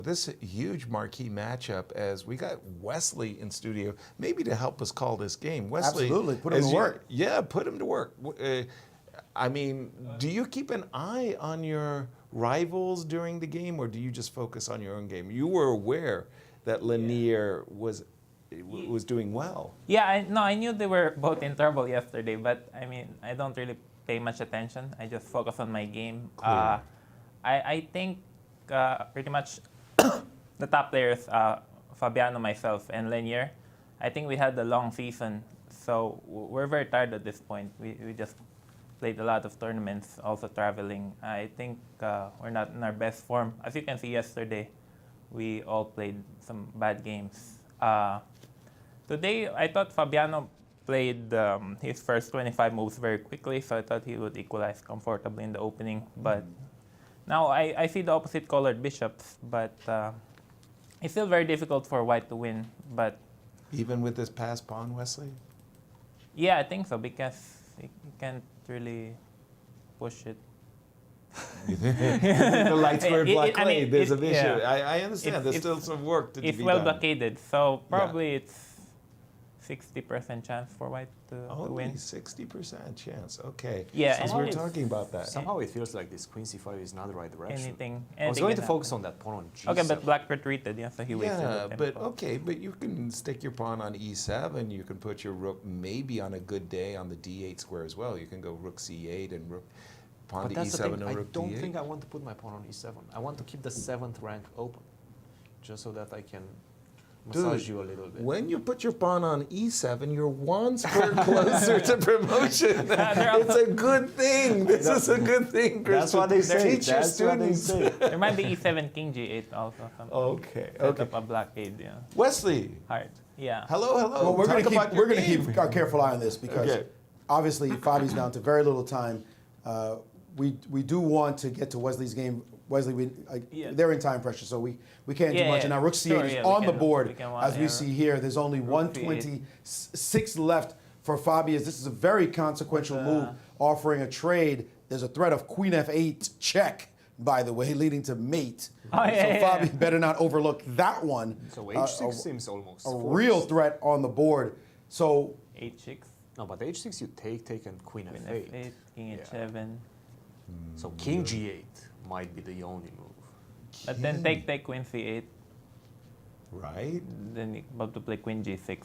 This huge marquee matchup, as we got Wesley in studio, maybe to help us call this game. Wesley, absolutely, put him to work. Yeah, put him to work. I mean, do you keep an eye on your rivals during the game, or do you just focus on your own game? You were aware that Lanier was doing well. Yeah, I knew they were both in trouble yesterday, but I mean, I don't really pay much attention. I just focus on my game. I think pretty much the top players, Fabiano, myself, and Lanier, I think we had a long season, so we're very tired at this point. We just played a lot of tournaments, also traveling. I think we're not in our best form. As you can see yesterday, we all played some bad games. Today, I thought Fabiano played his first 25 moves very quickly, so I thought he would equalize comfortably in the opening. But now I see the opposite colored bishops, but it's still very difficult for white to win. But even with this pass pawn, Wesley? Yeah, I think so, because he can't really push it. The light square blockade, there's an issue. Yeah. I understand, there's still some work to be done. It's well blockaded, so probably it's 60% chance for white to win. 60% chance, okay. Yeah, because we were talking about that. Somehow it feels like this queen c5 is not the right direction. Anything I was going to focus on that pawn on g7. Okay, but black retreated, yeah, so he wasted the tempo. But you can stick your pawn on e7. You can put your rook maybe on a good day on the d8 square as well. You can go rook c8 and rook pawn to e7 and rook d8. I don't think I want to put my pawn on e7. I want to keep the 7th rank open, just so that I can massage you a little bit. When you put your pawn on e7, you're one square closer to promotion. It's a good thing. This is a good thing, Chris. That's what they say. Teach your students. There might be e7, king g8 also. Okay. Set up a blockade, yeah. Wesley. Hard. Yeah. Hello. Well, we're going to keep a careful eye on this, because obviously Fabi's down to very little time. We do want to get to Wesley's game. Wesley, they're in time pressure, so we can't do much. And now rook c8 is on the board, as we see here. There's only 126 left for Fabi, as this is a very consequential move, offering a trade. There's a threat of queen f8 check, by the way, leading to mate. So Fabi better not overlook that one. So h6 seems almost a real threat on the board. So h6. No, but h6 you take and queen f8. f8, king h7. So king g8 might be the only move. But then take queen c8. Right. Then you're about to play queen g6.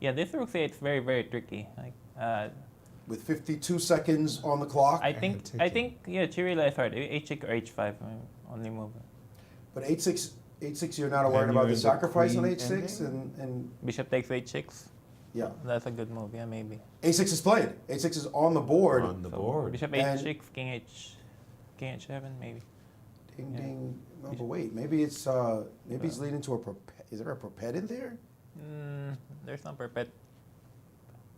Yeah, this rook c8 is very, very tricky. Like, with 52 seconds on the clock. I think Chirila is hard. h6 or h5, only move. But h6 you're not worried about the sacrifice on h6 and bishop takes h6. Yeah. That's a good move, yeah, maybe. a6 is played. a6 is on the board. On the board. Bishop h6, king h7, maybe. Ding ding. No, but wait, maybe it's leading to a is there a perpet in there? There's no perpet.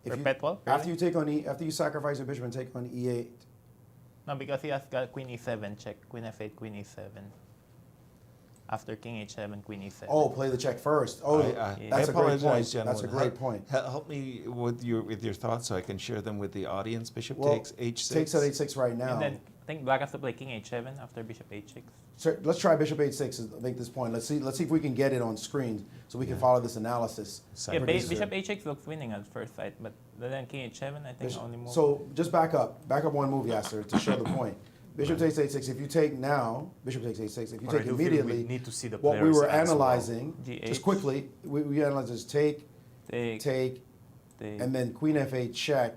Perpetual? After you sacrifice a bishop and take on e8. No, because he has got queen e7 check, queen f8, queen e7. After king h7, queen e7. Oh, play the check first. Oh, that's a great point. Gentlemen. That's a great point. Help me with your thoughts so I can share them with the audience. Bishop takes h6. Takes at h6 right now. And then I think black has to play king h7 after bishop h6. So let's try bishop h6 and make this point. Let's see if we can get it on screen so we can follow this analysis. Yeah, bishop h6 looks winning at first sight, but then king h7 I think only move. So just back up one move, Yasser, to show the point. Bishop takes h6. If you take now, bishop takes h6. If you take immediately, we need to see the what we were analyzing, G8. just quickly, we analyzed is take, and then queen f8 check.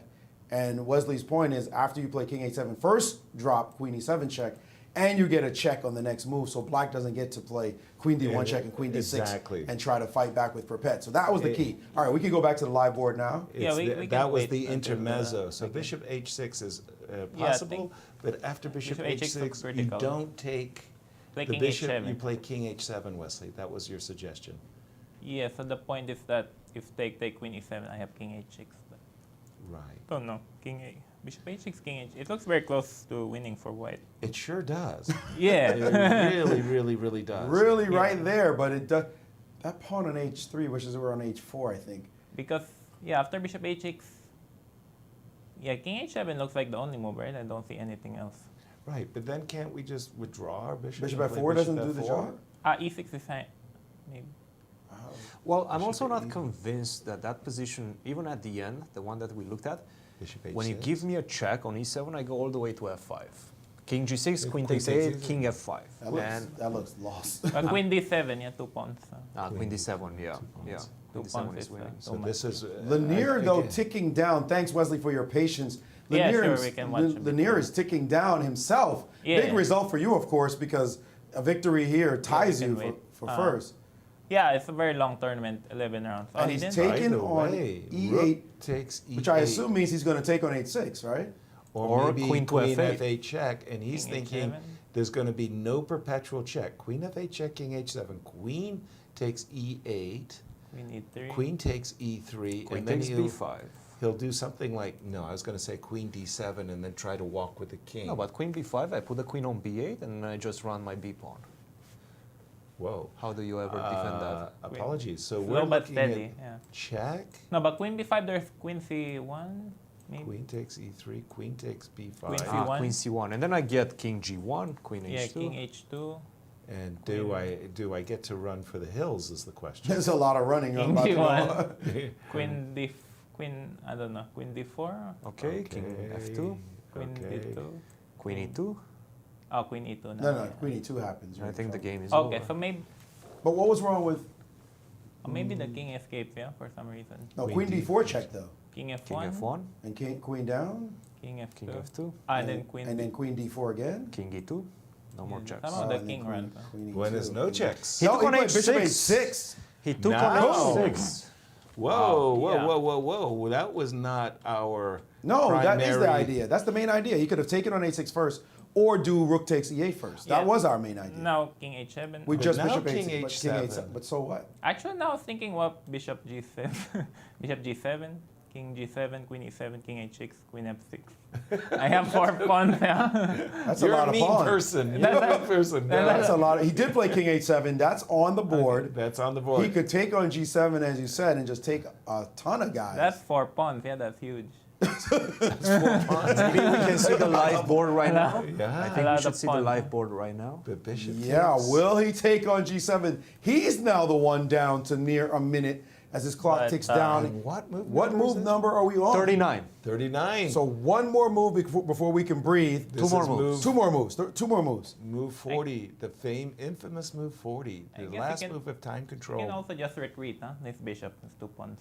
And Wesley's point is, after you play king h7, first drop queen e7 check, and you get a check on the next move, so black doesn't get to play queen d1 check and queen d6 and try to fight back with perpet. So that was the key. All right, we can go back to the live board now. That was the intermezzo. So bishop h6 is possible, but after bishop h6, you don't take the bishop, you play king h7, Wesley. That was your suggestion. Yeah, so the point is that if take queen e7, I have king h6. But right. Oh no, king a. Bishop h6, king h6. It looks very close to winning for white. It sure does. Yeah. It really does. Really right there, but it does. That pawn on h3 wishes we're on h4, I think. Because, yeah, after bishop h6, yeah, king h7 looks like the only move, right? I don't see anything else. Right, but then can't we just withdraw our bishop? Bishop f4 doesn't do the job? E6 is high. Maybe. Well, I'm Bishop also not E. convinced that that position, even at the end, the one that we looked at, Bishop when you H6. give me a check on e7, I go all the way to f5. King g6, queen Queen takes takes 8, e6. king f5. That looks lost. But queen d7, yeah, 2 pawns. Queen d7, yeah. Yeah. Two Queen d7 pawns is is winning. So this is Lanier, though, again, ticking down. Thanks, Wesley, for your patience. Yeah, Lanier, sure, we can watch a bit Lanier more. is ticking down himself. Yeah. Big result for you, of course, because a victory here ties we you can wait. for first. Yeah, it's a very long tournament, 11 rounds. And he he's didn't? taken right on away. E8, Rook takes E8, which I assume means he's going to take on H6, right? or maybe queen to queen F8. F8 check, and he's King thinking H7. there's going to be no perpetual check. Queen F8 check, King H7, Queen takes E8, Queen e3. Queen takes E3, Queen and then takes b5. he'll do something like, no, I was going to say Queen D7 and then try to walk with the king. No, but queen b5, I put the queen on b8 and I just run my b pawn. Whoa. How do you ever defend that? Apologies. So Slow we're but looking steady, at yeah. check. No, but queen b5, there's queen c1, maybe. Queen takes E3, Queen takes B5. Queen C1. Queen c1, and then I get king g1, queen Yeah, h2. king h2. And do I get to run for the hills is the question. There's a lot of running. I'm King about to G1. Queen d, queen, I don't know, queen d4, Okay, king f2, queen Okay. d2. queen e2. Oh, queen e2 now. No, no, yeah. Queen E2 happens. I think the game is Okay, over. so maybe But what was wrong with the king escaped, yeah, for some reason. no Queen Queen D4 check though, King f1, King f1, and Queen down, king f2, king f2, and then queen. and then Queen D4 again. king e2. No more Yeah, checks. somehow the and then king Queen- runs. Queen When E2. there's no checks. He No, took he on played Bishop H6. H6. He took Now. on h6. Whoa, Wow, whoa, yeah. whoa, whoa, whoa. That was not our No, that is the primary- idea. That's the main idea. He could have taken on A6 first, or do Rook takes E8 first. That Yeah. was our main idea. Now king h7. We But just now Bishop King H6, but King H7. H7. But so what? Actually, now I was thinking, what bishop g7, bishop g7, king g7, queen e7, king h6, queen f6. I have 4 pawns now. That's You're a lot a of mean pawns. person. You're a mean person. That's a lot. He did play King H7. That's on the board. That's on the board. He could take on G7, as you said, and just take a ton of guys. That's 4 pawns. Yeah, that's huge. Maybe we can see the live board right now. I yeah. think A we lot should of see the fun. live board right now. The bishop. Yeah, takes. will he take on G7? He's now the one down to near a minute as his clock But, ticks uh, down. And what move? What number is move this? number are we on? 39. 39. So one more move before we can breathe. This more is moves. Two more moves. Two more moves. Move 40, the infamous move 40, I the guess you last can- move of time You control. can also just retreat, huh? This bishop is 2 pawns.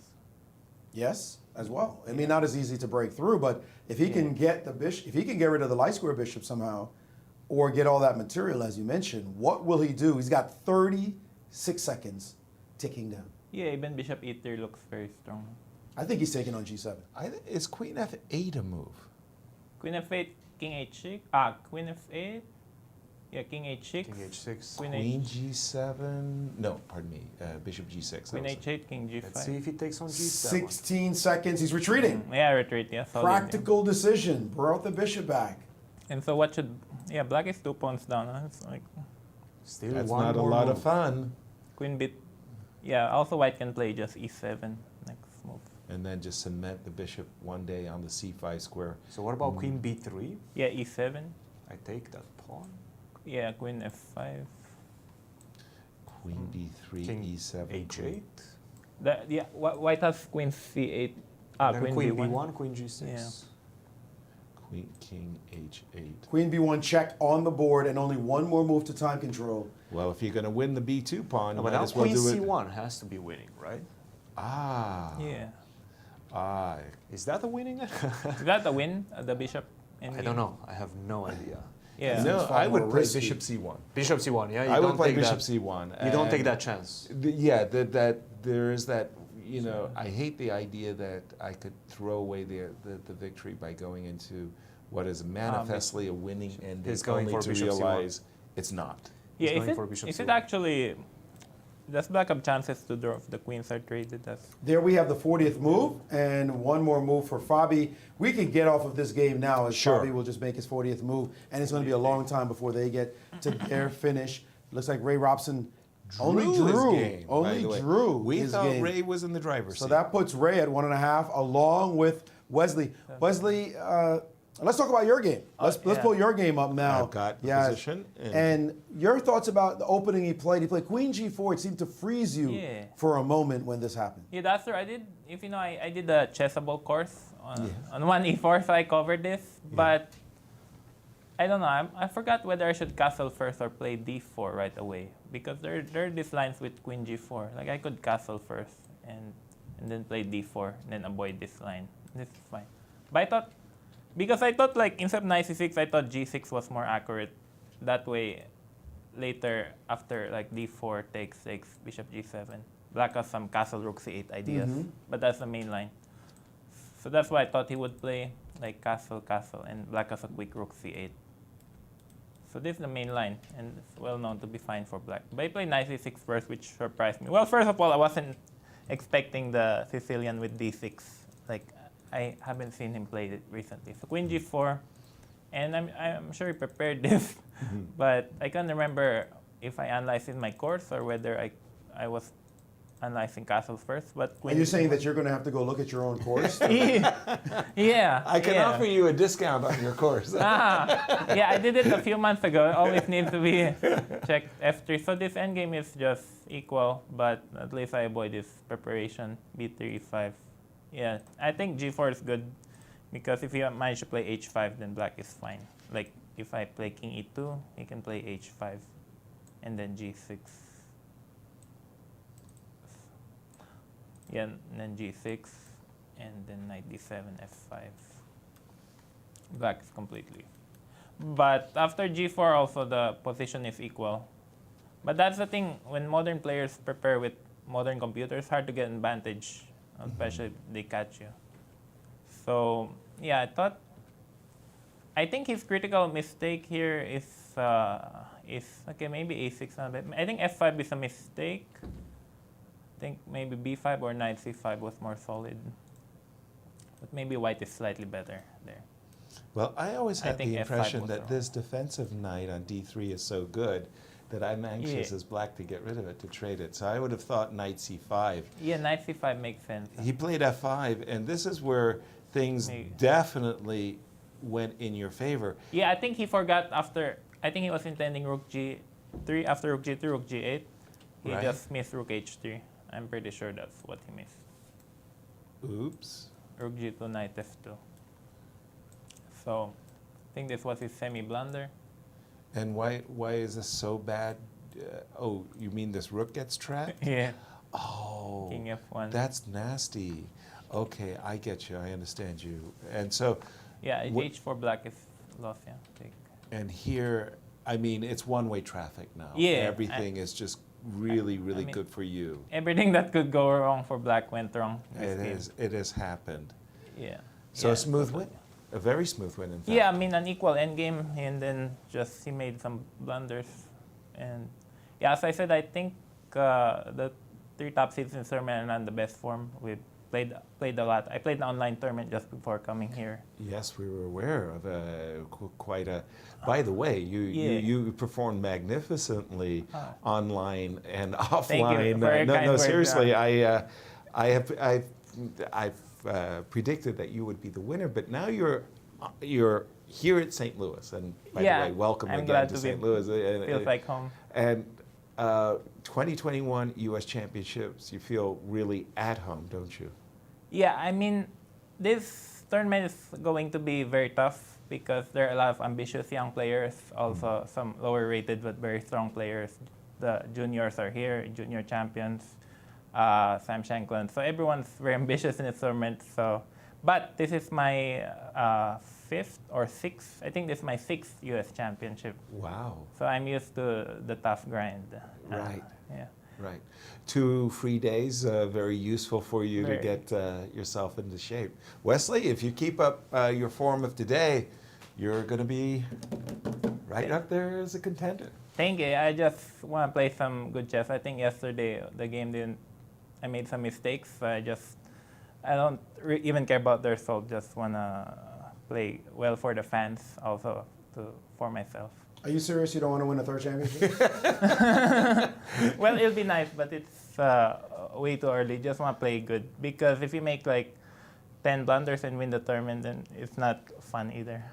Yes, as well. I mean, not as easy to break through, but if he can get the bishop, if he can get rid of the light square bishop somehow, or get all that material as you mentioned, what will he do? He's got 36 seconds ticking down. Yeah, even bishop e3 looks very strong. I think he's taking on G7. Is Queen F8 a move? Queen f8, king h6. Queen f8. Yeah, king h6. King h6. Queen Queen G7? No, pardon me. Bishop G6. Queen that was- h8, king g5. Let's see if he takes on g7. 16 seconds. He's retreating. Yeah, retreat. Yeah, solid, yeah. Practical decision. Brought the bishop back. And so what should? Yeah, black is 2 pawns down. Huh? It's like Still That's one not a more lot move. of fun. queen bit. Yeah, also white can play just e7 next move. And then just cement the bishop one day on the C5 square. So what about queen b3? Yeah, e7. I take that pawn. Yeah, queen f5. Queen D3, King E7. h8. White has queen c8. Then Queen queen b1. b1, queen g6. Yeah. Queen King H8. Queen B1 check on the board and only one more move to time control. Well, if you're going to win the B2 pawn, No, you but might now as well queen do it. c1 has to be winning, right? Ah. Yeah. Ah. Is that a winning? Is that the win? The bishop? I don't know. I have no idea. Yeah. No, Seems far I would more play risky. Bishop C1. Bishop c1, yeah. You I don't would play take Bishop that, C1. You don't take and that chance. that there is that, you know, I hate the idea that I could throw away the victory by going into what is manifestly a winning ending, He's going only for to Bishop C1. realize it's not. Yeah, He's is going for bishop it c1. actually... Does black have chances to draw if the queens are traded as... There we have the 40th move and one more move for Fabi. We can get off of this game now as Sure. Fabi will just make his 40th move, and it's going to be a long time before they get to their finish. Looks like Ray Robson only his drew. game, by Only the way. drew. We his thought game. Ray was in the driver's So seat. that puts Ray at 1.5 along with Wesley. Wesley, Let's talk about your game. Let's pull your game up now. I've got the position. And your thoughts about the opening he played. He played Queen G4. It seemed to freeze you for a moment when this happened. Yeah, that's right. I did. If you know, I did the chessable course on 1e4, so I covered this. But I don't know. I forgot whether I should castle first or play d4 right away, because there are these lines with Queen G4. Like I could castle first and then play d4 and then avoid this line. This is fine. But I thought like instead of knight c6, I thought g6 was more accurate. That way, later after like d4 takes bishop g7, black has some castle rook c8 ideas, but that's the main line. So that's why I thought he would play like castle, and black has a quick rook c8. So this is the main line, and it's well known to be fine for black. But I played knight c6 first, which surprised me. Well, first of all, I wasn't expecting the Sicilian with d6. Like, I haven't seen him play it recently. So Queen G4, and I'm sure he prepared this, but I can't remember if I analyzed in my course or whether I was analyzing castles first. But Are you saying that you're going to have to go look at your own course? Yeah. I can offer you a discount on your course. Yeah, I did it a few months ago. It always needs to be checked F3. So this endgame is just equal, but at least I avoid this preparation, B3, E5. Yeah, I think G4 is good, because if you manage to play H5, then black is fine. Like, if I play King E2, he can play H5, and then G6. Yeah, and then G6, and then Knight D7, F5. Black is completely. But after G4, also the position is equal. But that's the thing, when modern players prepare with modern computers, it's hard to get an advantage, especially if they catch you. So, yeah, I think his critical mistake here is okay, maybe A6 now, but I think F5 is a mistake. I think maybe B5 or Knight C5 was more solid. But maybe white is slightly better there. Well, I always had the F5 impression was that wrong. this defensive knight on d3 is so good that I'm anxious as black to get rid of it, to trade it. So I would have thought knight c5. Yeah, Knight C5 makes sense. He played f5, and this is where things definitely went in your favor. Yeah, I think he forgot after, I think he was intending rook G3, after rook G3, rook G8. He just missed rook H3. I'm pretty sure that's what he missed. Oops. Rook G2, knight F2. So, I think this was his semi-blunder. And why is this so bad? Oh, you mean this rook gets trapped? Yeah. Oh, King F1. that's nasty. Okay, I get you. I understand you. And so, Yeah, H4 black is lost, yeah. Take. and here, I mean, it's one-way traffic now. Yeah, Everything is just really, really mean, good for you. Everything that could go wrong for black went wrong. It has happened. Yeah. So Yeah, a smooth win. A very smooth win, in fact. Yeah, I mean, an equal endgame, and then just he made some blunders. And yeah, as I said, I think the three top seeds in tournament are not the best form. We played a lot. I played the online tournament just before coming here. Yes, we were aware of quite a. By the way, you performed magnificently online and offline. Thank you for your kind words, seriously, I've predicted that you would be the winner, but now you're here at St. Louis, and by the way, welcome I'm again glad to to St. be, Louis. Feels like home. And 2021 U.S. Championships, you feel really at home, don't you? Yeah, I mean, this tournament is going to be very tough because there are a lot of ambitious young players, also some lower rated but very strong players. The juniors are here, junior champions, Sam Shankland. So everyone's very ambitious in this tournament. So, but this is my fifth or sixth, I think this is my sixth U.S. championship. Wow. So I'm used to the tough grind. Right. Yeah. Right. 2 free days, very useful for you to get yourself into shape. Wesley, if you keep up your form of today, you're going to be right up there as a contender. Thank you. I just want to play some good chess. I think yesterday the game didn't. I made some mistakes. I don't even care about the result. Just want to play well for the fans, also for myself. Are you serious? You don't want to win a third championship? Well, it'll be nice, but it's way too early. Just want to play good, because if you make like 10 blunders and win the tournament, then it's not fun either.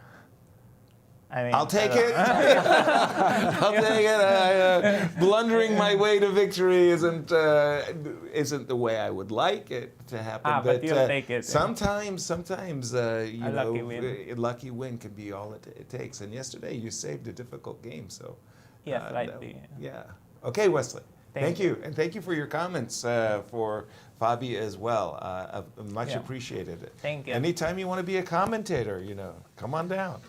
I mean, I'll take it. I'll take it. Blundering my way to victory isn't the way I would like it to happen. But you'll take it. Sometimes lucky a lucky win can be all it takes. And yesterday you saved a difficult game. So Yeah, slightly. yeah. Okay, Wesley. Thank you. you, and thank you for your comments for Fabi as well. Much Yeah. appreciated. Thank you. Anytime you want to be a commentator, come on down.